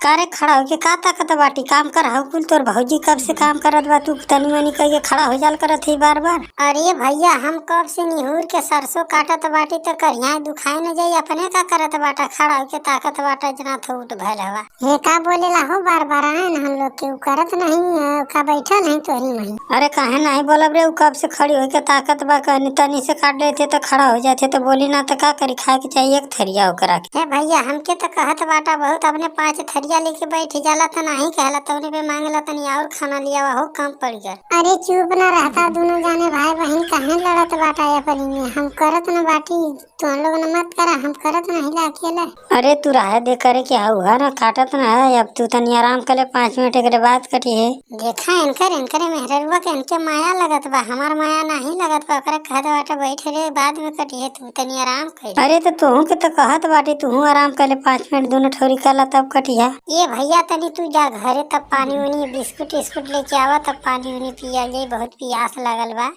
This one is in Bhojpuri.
कारे खड़ा होके का ताकत बाटी काम कर हउ कुल तोर भौजी कब से काम करत बा तू तनी मनी कहिए खड़ा हो जाल करत ही बार बार। अरे भैया हम कब से निहुर के सरसों काटत बाटी तो करिया दुखाए न जाई अपने का करत बाटा खड़ा होके ताकत बाटा जना तो उठ भल हवा। हे का बोलेला हो बार बार आए न हम लोग के उ करत नहीं है का बैठा नहीं तोरी नहीं। अरे काहे नहीं बोलब रे उ कब से खड़ी होके ताकत बा कहनी तनी से काट लेते तो खड़ा हो जाते तो बोली ना तो का करी खाए के चाहिए एक थरिया ओकरा के। हे भैया हमके तो कहत बाटा बहुत अपने 5 थरिया लेके बैठ जाला तो नहीं कहला तोने पे मांगला तनी और खाना लिया हो कम पड़ गया। अरे चुप ना रहता दोनों जाने भाई बहन काहे लड़त बाटा अपनी में हम करत न बाटी तो हम लोग न मत करा हम करत नहीं ला अकेला। अरे तू राह दे करे के हुआ ना काटत ना है अब तू तनी आराम कर ले 5 मिनट के बाद कटी है। देखा इनकर मेहररुआ के इनके माया लगत बा हमार माया नहीं लगत बा ओकरा कहत बाटा बैठ रे बाद में कटी है तू तनी आराम कर। अरे तो तू के तो कहत बाटी तू आराम कर ले 5 मिनट दोनों ठोरी कला तब कटिया। ये भैया तनी तू जा घरे तब पानी उनी बिस्कुट लेके आवा तब पानी उनी पिया ले बहुत प्यास लगल बा।